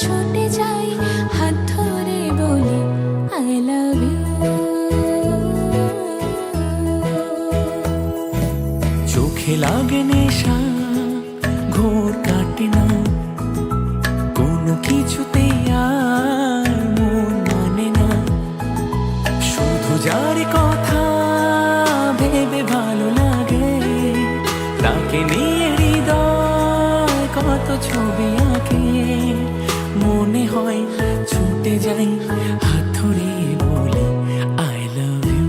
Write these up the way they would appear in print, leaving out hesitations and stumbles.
ছুটে যাই হাত ধরে বলি আই লাভ ইউ। চোখে লাগে নেশা, ঘোর কাটে না, কোনো কিছুতে আর মন মানে না। শুধু যার কথা ভেবে ভালো লাগে, তাকে নিয়ে হৃদয় কত ছবি আঁকে। মনে হয় ছুটে যাই হাত ধরে বলি আই লাভ ইউ।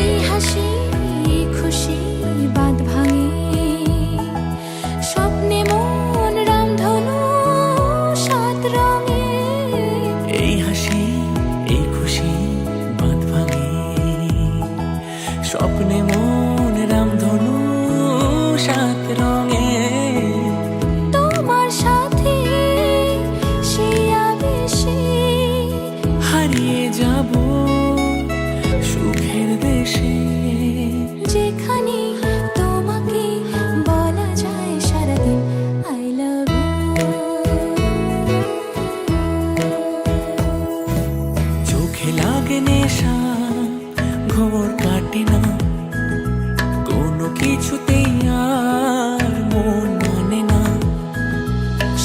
এই হাসি এই খুশি বাঁধ ভাঙে, স্বপ্নে মন রামধনু সাত রঙে। এই হাসি এই খুশি বাঁধ ভাঙে, স্বপ্নে মন রামধনু সাত রঙে। তোমার সাথে সেই আবেশে হারিয়ে যাব সুখের দেশে, যেখানে তোমাকে বলা যায় সারাদিন আই লাভ ইউ। চোখে লাগে নেশা, ঘোর কাটে না, কোনো কিছুতেই আর মন মানে না।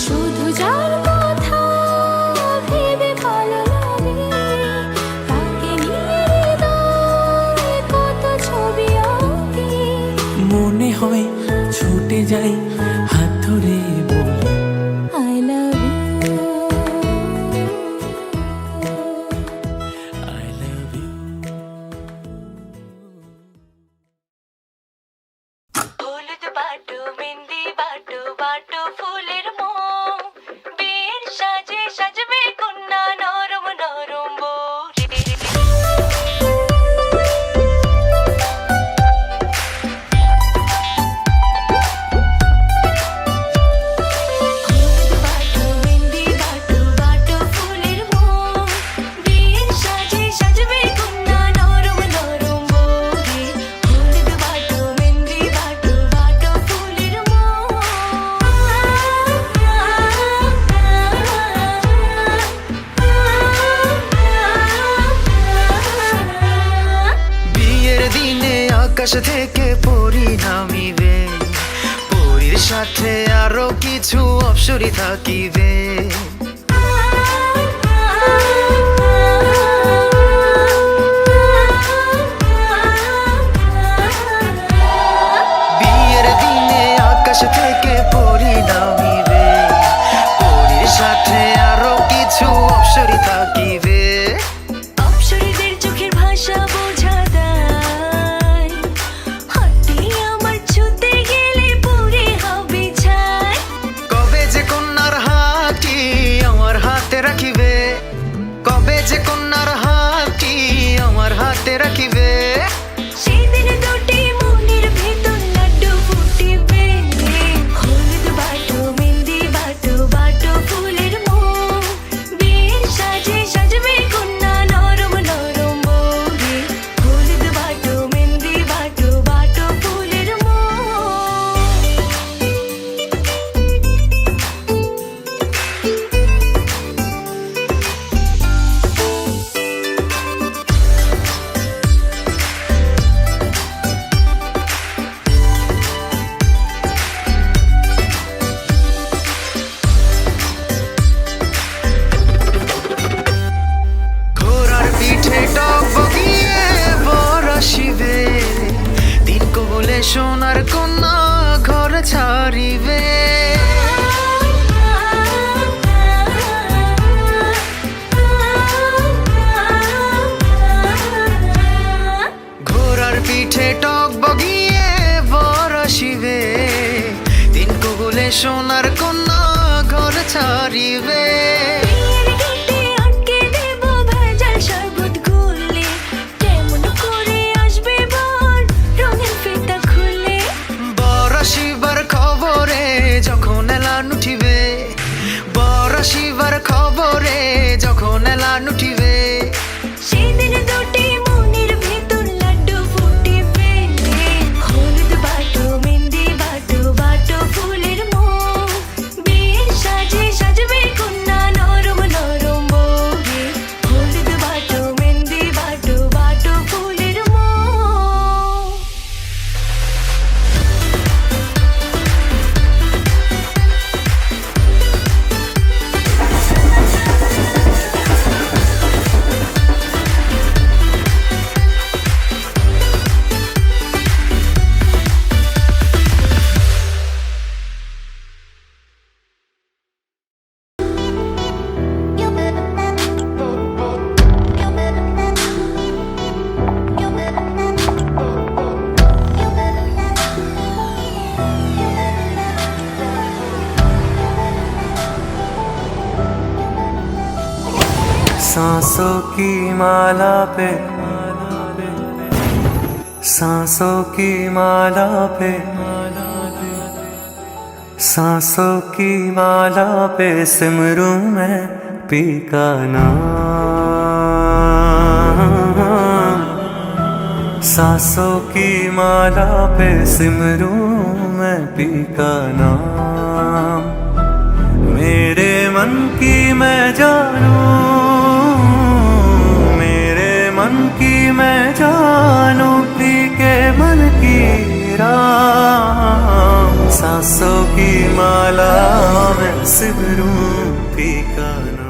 শুধু যার কথা ভেবে ভালো লাগে, তাকে নিয়ে হৃদয়ে কত ছবি আঁকি। মনে হয় ছুটে যাই হাত ধরে বলি I love you. I love you. হলুদ বাটো মেহেন্দি বাটো বাটো ফুলের মোম, বিয়ের সাজে সাজবে কন্যা নরম নরম বউ রে। হলুদ বাটো মেহেন্দি বাটো বাটো ফুলের মোম, বিয়ের সাজে সাজবে কন্যা নরম নরম বউ রে। হলুদ বাটো মেহেন্দি বাটো বাটো ফুলের মোম। বিয়ের দিনে আকাশ থেকে পরী নামিবে, পরীর সাথে আরো কিছু অপ্সরী থাকিবে। বিয়ের দিনে আকাশ থেকে পরী নামিবে, পরীর সাথে আরো কিছু অপ্সরী থাকিবে। অপ্সরীদের চোখের ভাষা বোঝা দেয়, হাতে আমার ছুতে গেলে পুরে হবে ছাই। কবে যে কন্যার হাতটি আমার হাতে রাখিবে, কবে যে কন্যার হাতটি আমার হাতে রাখিবে। সেদিন দুটি মনের ভেতর লাড্ডু ফুটিবে। হলুদ বাটো মেহেন্দি বাটো বাটো ফুলের মোম, বিয়ের সাজে সাজবে কন্যা নরম নরম বউ রে। হলুদ বাটো মেহেন্দি বাটো বাটো ফুলের মোম। ঘোড়ার পিঠে টক বগিয়ে বর আসিবে, দিন কবলে সোনার কন্যা ঘর ছাড়িবে। ঘোড়ার পিঠে টক বগিয়ে বর আসিবে, দিন কবলে সোনার কন্যা ঘর ছাড়িবে। सांसों की माला पे, सांसों की माला पे, सांसों की माला पे सिमरूं मैं पी का नाम। सांसों की माला पे सिमरूं मैं पी का नाम। मेरे मन की मैं जानूं, मेरे मन की मैं जानूं पी के मन की राम। सांसों की माला में सिमरूं पी का नाम।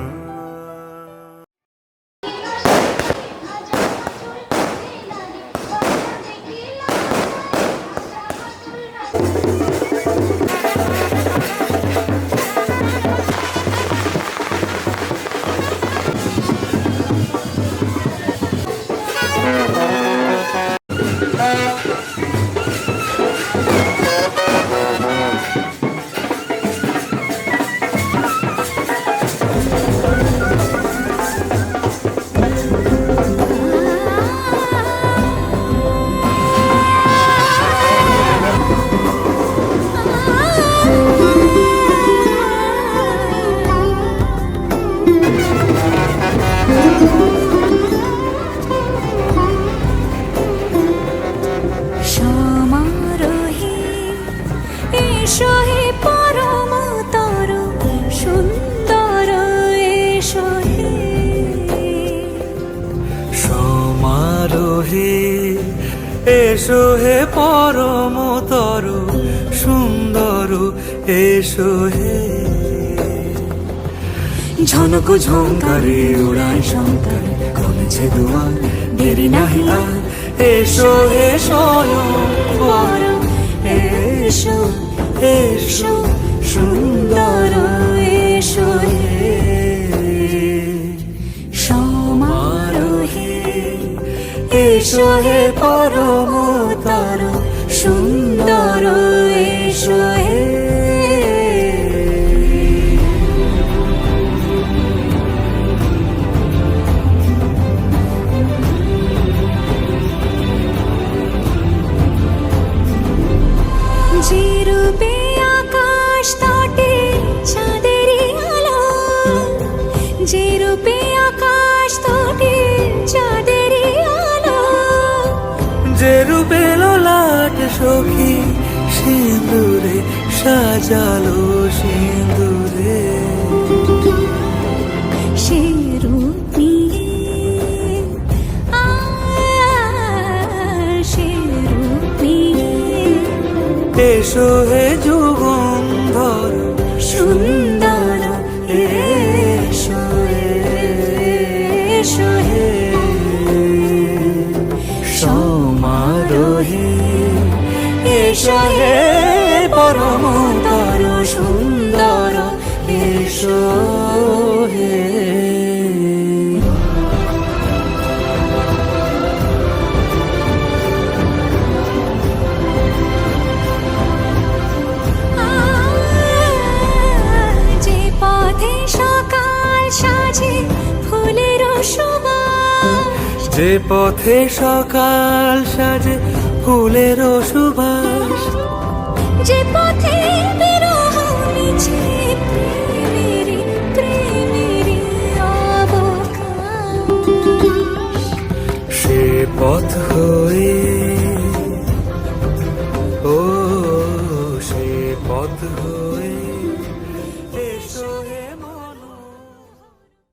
সমারোহে এসো হে পরমতর সুন্দর এসো হে। সমারোহে এসো হে পরমতর সুন্দর এসো হে। ঝনক ঝঙ্কারে উড়ায় শঙ্কার কমেছে দুয়ার, দেরি নাহি আর এসো হে স্বয়ংবর। এসো এসো সুন্দর এসো হে। সমারোহে এসো হে পরমতর সুন্দর এসো হে। যে রূপে আকাশ তটে চাঁদেরই আলো, যে রূপে আকাশ তটে চাঁদেরই আলো। যে রূপে ললাট সখী সিঁদুরে সাজালো সিঁদুরে। সে রূপ নিয়ে সে রূপ নিয়ে এসো হে যুগন্ধর সুন্দর এসো এসো হে। সমারোহে এসো হে পরমতর সুন্দর এসো হে। যে পথে সকাল সাজে ফুলের সুবাস, যে পথে সকাল সাজে ফুলের সুবাস। যে পথে বিরহ মিছে প্রেমেরই প্রেমেরই অবকাশ। সে পথ হয়ে ও সে পথ হয়ে